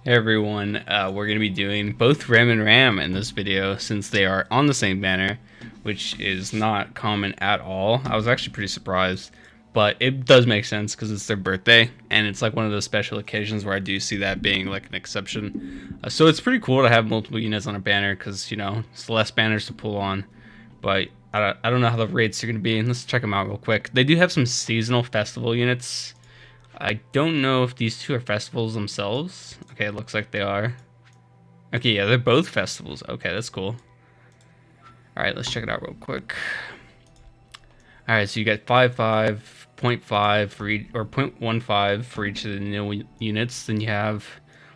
Hey everyone, we're going to be doing both REM and RAM in this video since they are on the same banner, which is not common at all. I was actually pretty surprised, but it does make sense because it's their birthday, and it's like one of those special occasions where I do see that being like an exception. So it's pretty cool to have multiple units on a banner because, you know, it's less banners to pull on, but I don't know how the rates are going to be. Let's check them out real quick. They do have some seasonal festival units. I don't know if these two are festivals themselves. Okay, it looks like they are. Okay, yeah, they're both festivals. Okay, that's cool. All right, let's check it out real quick. All right, so you got 5.5 for each, or 0.15 for each of the new units. Then you have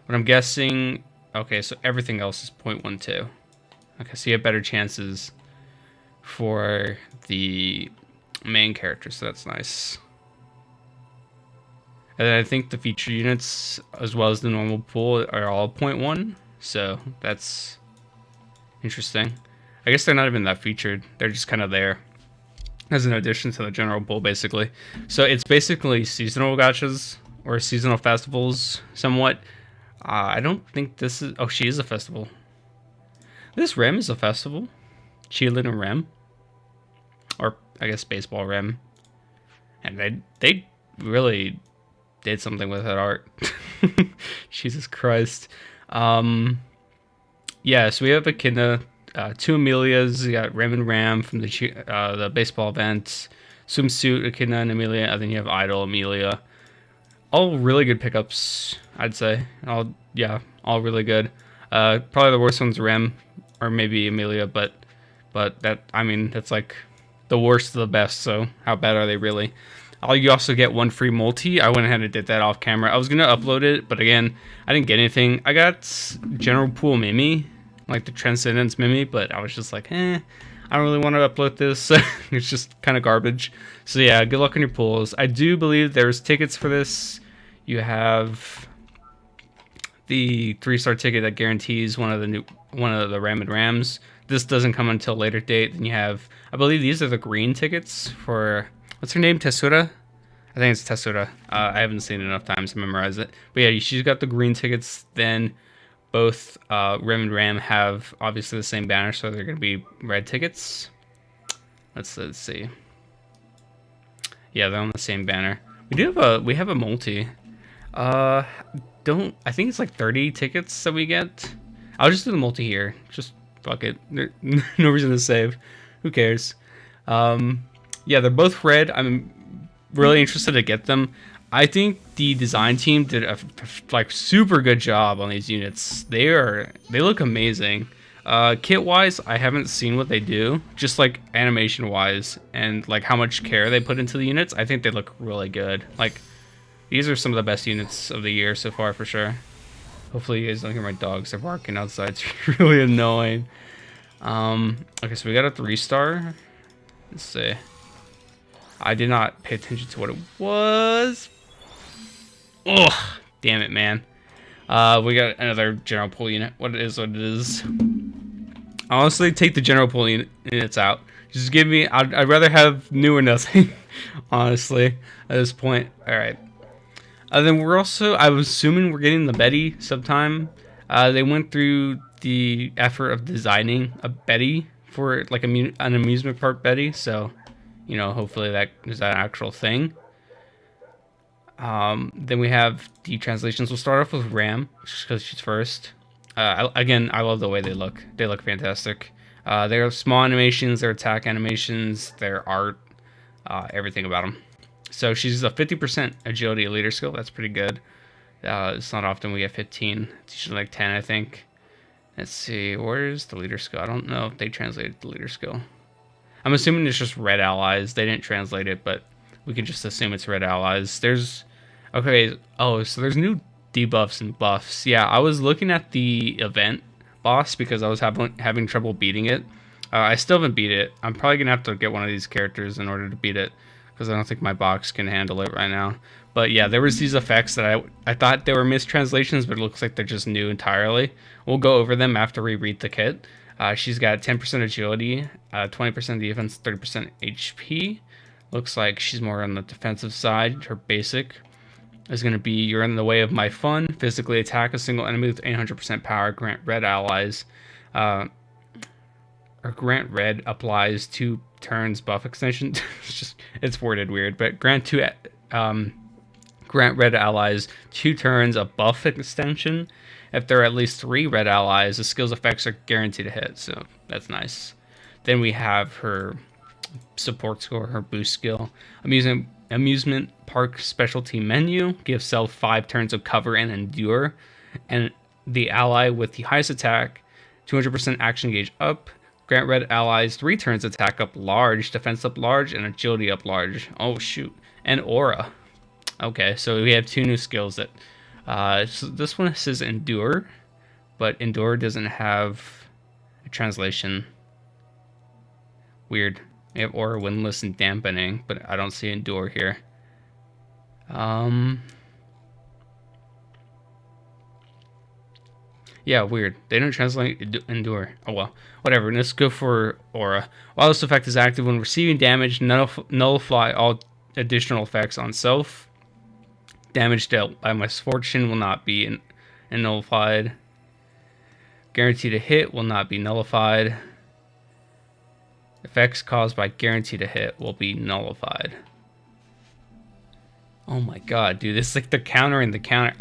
what I'm guessing. Okay, so everything else is 0.12. Okay, so you have better chances for the main character, so that's nice. And then I think the feature units, as well as the normal pool, are all 0.1. So that's interesting. I guess they're not even that featured. They're just kind of there as an addition to the general pool, basically. So it's basically seasonal gachas or seasonal festivals, somewhat. I don't think this is... Oh, she is a festival. This REM is a festival. Cheerleading and REM. Or, I guess, baseball REM. And they really did something with that art. Jesus Christ. Yeah, so we have Echidna, two Amelias. You got Rem and Ram from the baseball event, Swimsuit, Echidna, and Amelia, and then you have Idol, Amelia. All really good pickups, I'd say. All really good. Probably the worst one's Rem, or maybe Amelia, but that, I mean, that's like the worst of the best, so how bad are they really? You also get one free multi. I went ahead and did that off camera. I was going to upload it, but again, I didn't get anything. I got General Pool Mimi, like the Transcendence Mimi, but I was just like, I don't really want to upload this. It's just kind of garbage. So yeah, good luck on your pools. I do believe there's tickets for this. You have the 3-star ticket that guarantees one of the Ram and Rams. This doesn't come until later date. Then you have, I believe these are the green tickets for... What's her name? Tessura? I think it's Tessura. I haven't seen it enough times to memorize it. But yeah, she's got the green tickets. Then both Rem and Ram have obviously the same banner, so they're going to be red tickets. Let's see. Yeah, they're on the same banner. We have a multi. I think it's like 30 tickets that we get. I'll just do the multi here. Just fuck it. No reason to save. Who cares? Yeah, they're both red. I'm really interested to get them. I think the design team did a like super good job on these units. They look amazing. Kit wise, I haven't seen what they do. Just like animation wise and like how much care they put into the units. I think they look really good. Like these are some of the best units of the year so far for sure. Hopefully you guys don't hear my dogs. They're barking outside. It's really annoying. Okay, so we got a 3-star. Let's see. I did not pay attention to what it was. Oh, damn it, man. We got another general pool unit. What it is. Honestly, take the general pool units out. Just give me... I'd rather have new or nothing, honestly, at this point. All right. Then we're also... I was assuming we're getting the Betty sometime. They went through the effort of designing a Betty for like an amusement park Betty, so... You know, hopefully that is an actual thing. Then we have the translations. We'll start off with Ram, just because she's first. Again, I love the way they look. They look fantastic. Their small animations, their attack animations, their art, everything about them. So she's a 50% agility leader skill. That's pretty good. It's not often we get 15. It's usually like 10, I think. Let's see. Where's the leader skill? I don't know if they translated the leader skill. I'm assuming it's just red allies. They didn't translate it, but we can just assume it's red allies. Okay, so there's new debuffs and buffs. Yeah, I was looking at the event boss because I was having trouble beating it. I still haven't beat it. I'm probably going to have to get one of these characters in order to beat it because I don't think my box can handle it right now. But yeah, there was these effects that I thought they were mistranslations, but it looks like they're just new entirely. We'll go over them after we read the kit. She's got 10% agility, 20% defense, 30% HP. Looks like she's more on the defensive side, her basic. is going to be you're in the way of my fun. Physically attack a single enemy with 800% power. Grant red allies. Or grant red applies 2 turns buff extension. It's worded weird, but grant red allies 2 turns of buff extension. If there are at least 3 red allies, the skill's effects are guaranteed to hit. So that's nice. Then we have her support score, her boost skill. Amusement park specialty menu gives self 5 turns of cover and endure, and the ally with the highest attack 200% action gauge up. Grant red allies 3 turns attack up large, defense up large, and agility up large. Oh shoot. And aura. Okay, so we have 2 new skills that so this one says endure, but endure doesn't have a translation. Weird. We have aura, windless, and dampening, but I don't see endure here. Yeah, weird. They don't translate endure. Oh well, whatever. Let's go for aura. While this effect is active when receiving damage, nullify all additional effects on self. Damage dealt by misfortune will not be nullified. Guaranteed to hit will not be nullified. Effects caused by guaranteed to hit will be nullified. Oh my god, dude, this is like the counter and the counter.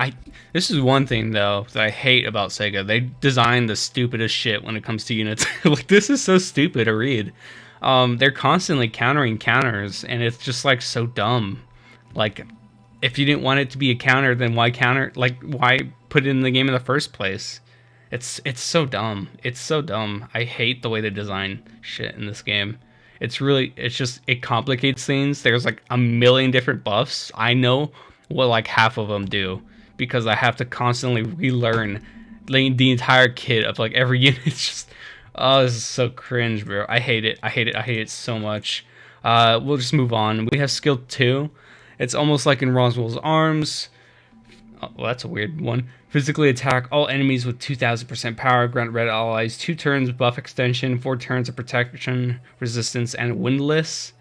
This is one thing though that I hate about Sega. They design the stupidest shit when it comes to units. Like, this is so stupid to read. They're constantly countering counters, and it's just like so dumb. Like, if you didn't want it to be a counter, then why counter? Like, why put it in the game in the first place? It's so dumb. It's so dumb. I hate the way they design shit in this game. It complicates things. There's like a million different buffs. I know what like half of them do because I have to constantly relearn the entire kit of like every unit. It's just, oh, this is so cringe, bro. I hate it. I hate it so much. We'll just move on. We have skill 2. It's almost like in Roswell's Arms. Oh, well, that's a weird one. Physically attack all enemies with 2000% power. Grant red allies 2 turns buff extension, 4 turns of protection, resistance, and windless.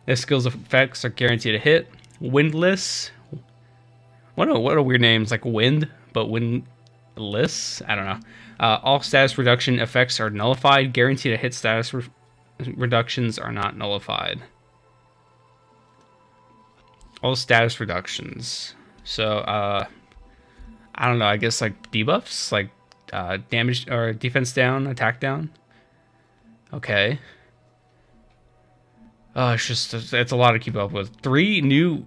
Their skills effects are guaranteed to hit. Windless. What a weird name. It's like wind, but windless. I don't know. All status reduction effects are nullified. Guaranteed to hit status reductions are not nullified. All status reductions. So, I don't know, I guess like debuffs, like damage or defense down, attack down. Okay. Oh, it's a lot to keep up with. 3 new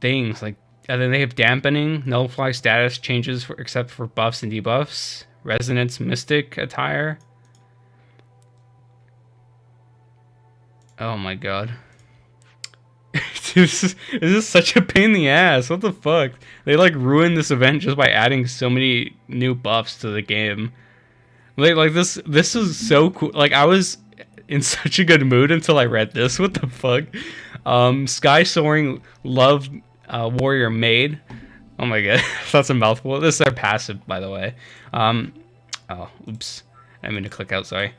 things, like, and then they have dampening, nullify status changes except for buffs and debuffs, resonance, mystic attire. Oh my god. This is such a pain in the ass. What the fuck? They like ruined this event just by adding so many new buffs to the game. Like this is so cool. Like, I was in such a good mood until I read this. What the fuck? Sky Soaring Love Warrior Maid. Oh my god. That's a mouthful. This is their passive, by the way. Oh, oops. I didn't mean to click out, sorry.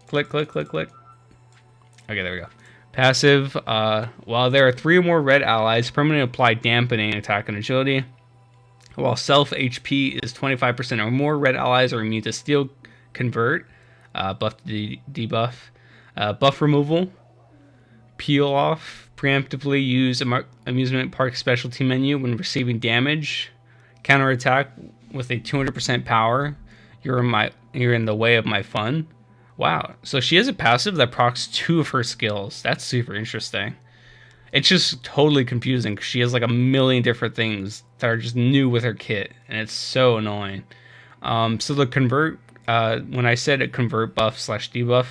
Click. Okay, there we go. Passive, while there are 3 or more red allies, permanently apply dampening, attack, and agility. While self HP is 25% or more, red allies are immune to steel convert, buff to debuff. Buff removal, peel off, preemptively use amusement park specialty menu when receiving damage. Counter attack with a 200% power. You're in the way of my fun. Wow, so she has a passive that procs 2 of her skills. That's super interesting. It's just totally confusing because she has like a million different things that are just new with her kit, and it's so annoying. So the convert, when I said a convert buff / debuff,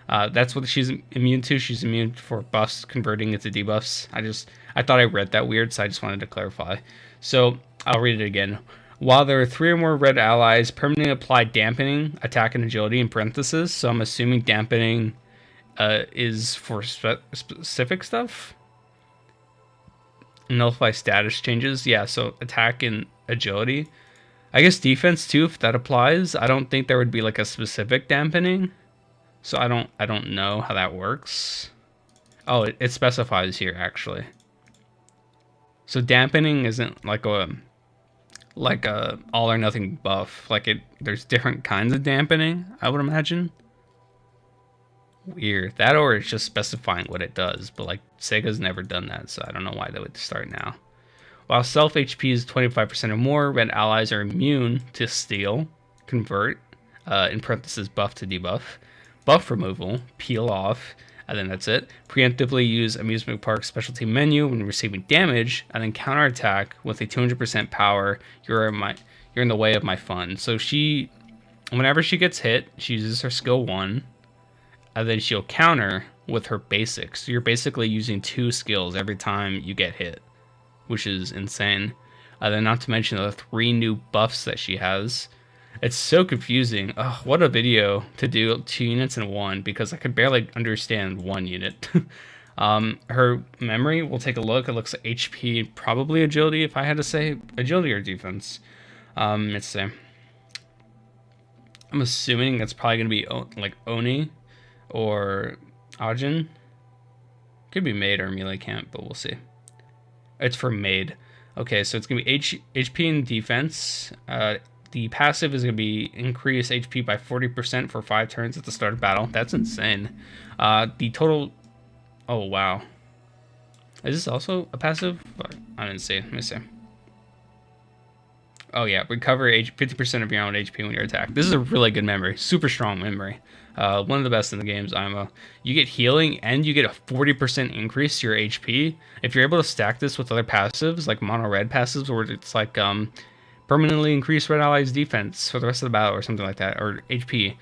that's what she's immune to. She's immune for buffs converting into debuffs. I thought I read that weird, so I just wanted to clarify. So I'll read it again. While there are 3 or more red allies, permanently apply dampening, attack, and agility in parentheses. So I'm assuming dampening is for specific stuff. Nullify status changes. Yeah, so attack and agility. I guess defense too, if that applies. I don't think there would be like a specific dampening. So I don't know how that works. Oh, it specifies here actually. So dampening isn't like a all or nothing buff. Like there's different kinds of dampening, I would imagine. Weird. That, or it's just specifying what it does. But like Sega's never done that, so I don't know why they would start now. While self HP is 25% or more, red allies are immune to steal, convert, in parentheses buff to debuff, buff removal, peel off, and then that's it. Preemptively use amusement park specialty menu when receiving damage, and then counterattack with a 200% power. You're in the way of my fun. So whenever she gets hit, she uses her skill 1, and then she'll counter with her basics. So you're basically using 2 skills every time you get hit, which is insane. Then not to mention the 3 new buffs that she has. It's so confusing. Oh, what a video to do 2 units in 1, because I could barely understand 1 unit. Her memory, we'll take a look. It looks like HP, probably agility, if I had to say. Agility or defense. Let's see. I'm assuming that's probably going to be like Oni or Ajin. Could be Maid or melee camp, but we'll see. It's for Maid. Okay, so it's going to be HP and defense. The passive is going to be increase HP by 40% for 5 turns at the start of battle. That's insane. The total... Oh, wow. Is this also a passive? I didn't see it. Let me see. Oh, yeah. Recover 50% of your own HP when you're attacked. This is a really good memory. Super strong memory. One of the best in the games, You get healing, and you get a 40% increase to your HP. If you're able to stack this with other passives, like mono red passives, where it's like permanently increase red allies defense for the rest of the battle or something like that, or HP,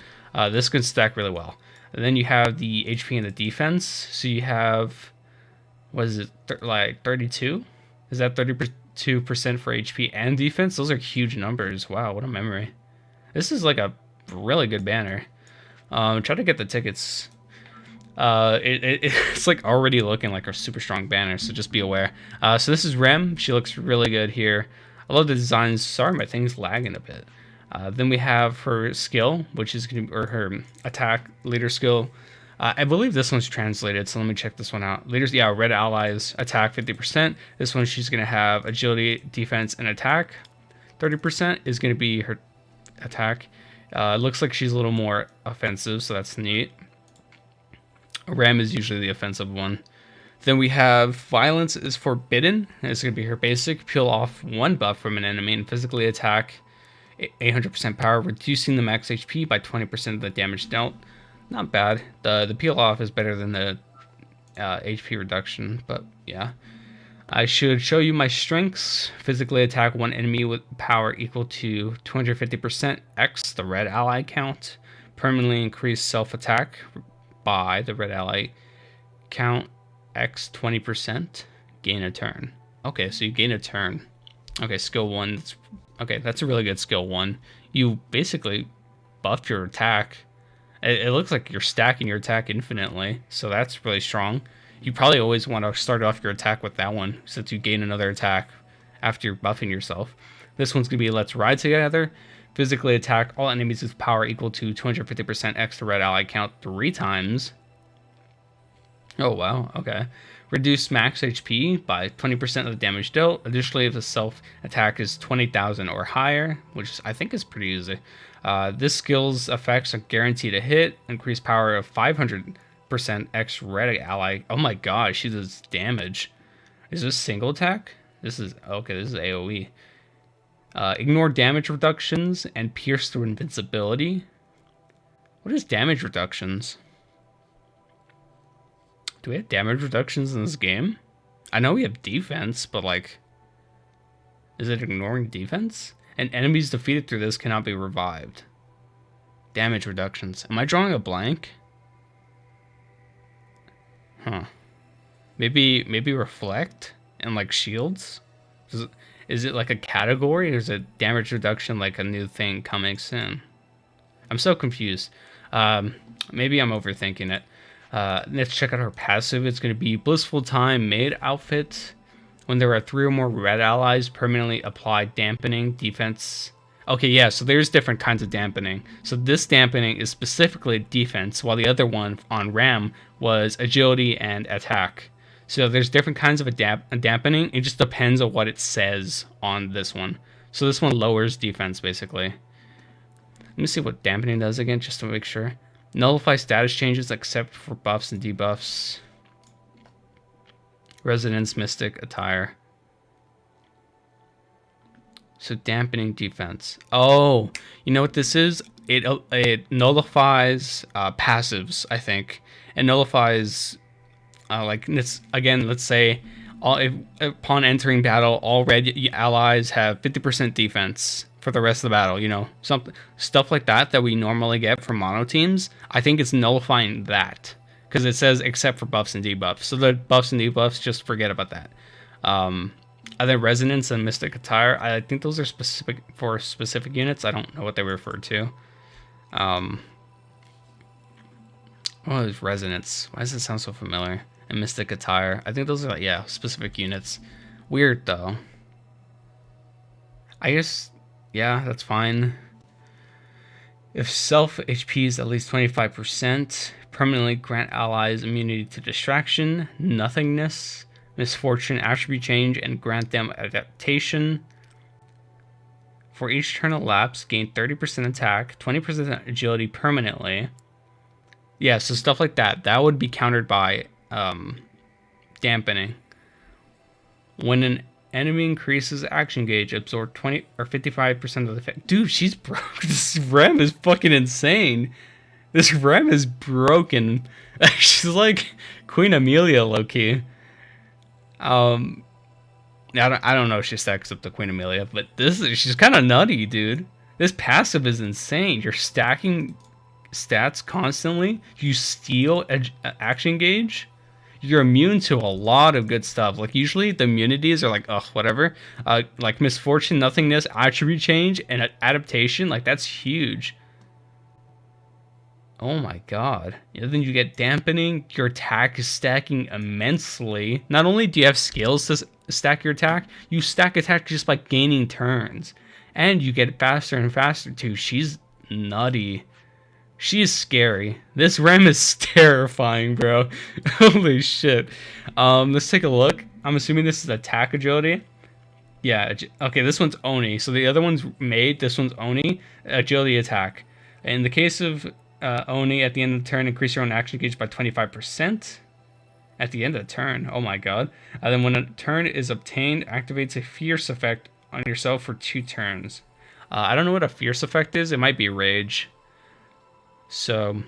this can stack really well. And then you have the HP and the defense. So you have, what is it, like 32? Is that 32% for HP and defense? Those are huge numbers. Wow, what a memory. This is like a really good banner. Try to get the tickets. It's like already looking like a super strong banner, so just be aware. So this is REM. She looks really good here. I love the designs. Sorry, my thing's lagging a bit. Then we have her skill, which is going to be, or her attack leader skill. I believe this one's translated, so let me check this one out. Leaders, yeah, red allies attack 50%. This one she's going to have agility, defense, and attack. 30% is going to be her attack. It looks like she's a little more offensive, so that's neat. REM is usually the offensive one. Then we have violence is forbidden. It's going to be her basic. Peel off 1 buff from an enemy and physically attack 800% power, reducing the max HP by 20% of the damage dealt. Not bad. The peel off is better than the HP reduction, but yeah. I should show you my strengths. Physically attack 1 enemy with power equal to 250% x the red ally count. Permanently increase self-attack by the red ally count x 20%. Gain a turn. Okay, so you gain a turn. Okay, skill 1. Okay, that's a really good skill 1. You basically buff your attack. It looks like you're stacking your attack infinitely, so that's really strong. You probably always want to start off your attack with that one, since you gain another attack after you're buffing yourself. This one's going to be Let's Ride Together. Physically attack all enemies with power equal to 250% extra red ally count 3 times. Oh, wow. Okay. Reduce max HP by 20% of the damage dealt. Additionally, if the self-attack is 20,000 or higher, which I think is pretty easy. This skill's effects are guaranteed to hit. Increased power of 500% X red ally. Oh my gosh, she does damage. Is this single attack? This is okay. This is AoE. Ignore damage reductions and pierce through invincibility. What is damage reductions? Do we have damage reductions in this game? I know we have defense, but like, is it ignoring defense? And enemies defeated through this cannot be revived. Damage reductions. Am I drawing a blank? Huh. Maybe reflect and like shields? Is it like a category, or is it damage reduction like a new thing coming soon? I'm so confused. Maybe I'm overthinking it. Let's check out her passive. It's going to be Blissful Time Maid outfit. When there are 3 or more red allies, permanently apply dampening defense. Okay, yeah, so there's different kinds of dampening. So this dampening is specifically defense, while the other one on RAM was agility and attack. So there's different kinds of dampening. It just depends on what it says on this one. So this one lowers defense, basically. Let me see what dampening does again, just to make sure. Nullify status changes except for buffs and debuffs. Resonance, Mystic, Attire. So dampening defense. Oh, you know what this is? It nullifies passives, I think. It nullifies, like, again, let's say, upon entering battle, all red allies have 50% defense for the rest of the battle. You know, stuff like that we normally get from mono teams. I think it's nullifying that because it says except for buffs and debuffs. So the buffs and debuffs, just forget about that. I think Resonance and Mystic Attire, I think those are specific for specific units. I don't know what they refer to. What is Resonance? Why does it sound so familiar? And Mystic Attire, I think those are, like, yeah, specific units. Weird though. I guess, yeah, that's fine. If self HP is at least 25%, permanently grant allies immunity to distraction, nothingness, misfortune, attribute change, and grant them adaptation. For each turn elapsed, gain 30% attack, 20% agility permanently. Yeah, so stuff like that. That would be countered by dampening. When an enemy increases action gauge, absorb 20 or 55% of the effect. Dude, she's broke. This REM is fucking insane. This REM is broken. She's like Queen Amelia, low-key. I don't know if she stacks up to Queen Amelia, but she's kind of nutty, dude. This passive is insane. You're stacking stats constantly. You steal action gauge. You're immune to a lot of good stuff. Like, usually the immunities are like, ugh, whatever. Like misfortune, nothingness, attribute change, and adaptation. Like, that's huge. Oh my god. And then you get dampening. Your attack is stacking immensely. Not only do you have skills to stack your attack, you stack attack just by gaining turns. And you get faster and faster too. She's nutty. She's scary. This REM is terrifying, bro. Holy shit. Let's take a look. I'm assuming this is attack agility. Yeah, okay, this one's Oni. So the other one's made. This one's Oni. Agility attack. In the case of Oni, at the end of the turn, increase your own action gauge by 25%. At the end of the turn. Oh my god. And then when a turn is obtained, activates a fierce effect on yourself for 2 turns. I don't know what a fierce effect is. It might be rage. So,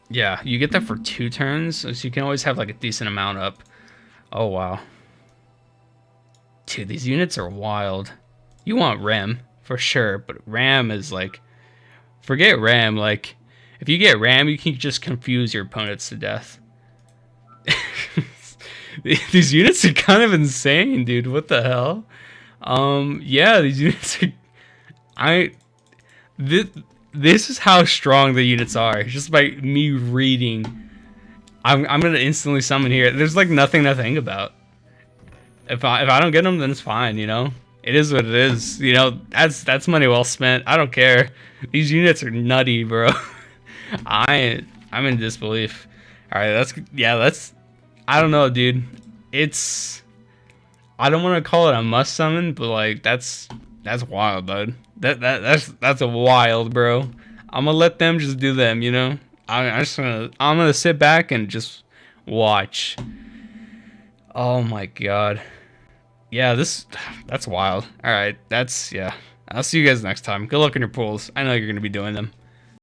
yeah, you get that for 2 turns, so you can always have like a decent amount up. Oh, wow. Dude, these units are wild. You want REM, for sure, but RAM is like, forget RAM. Like, if you get RAM, you can just confuse your opponents to death. These units are kind of insane, dude. What the hell? Yeah, these units are... This is how strong the units are. Just by me reading, I'm gonna instantly summon here. There's like nothing to think about. If I don't get them, then it's fine. You know, it is what it is. You know, that's money well spent. I don't care. These units are nutty, bro. I'm in disbelief. All right, that's. I don't know, dude. I don't want to call it a must summon, but like that's wild, bud. That's a wild, bro. I'm gonna let them just do them, you know. I'm gonna sit back and just watch. Oh my god. Yeah, that's wild. All right, yeah. I'll see you guys next time. Good luck in your pools. I know you're gonna be doing them.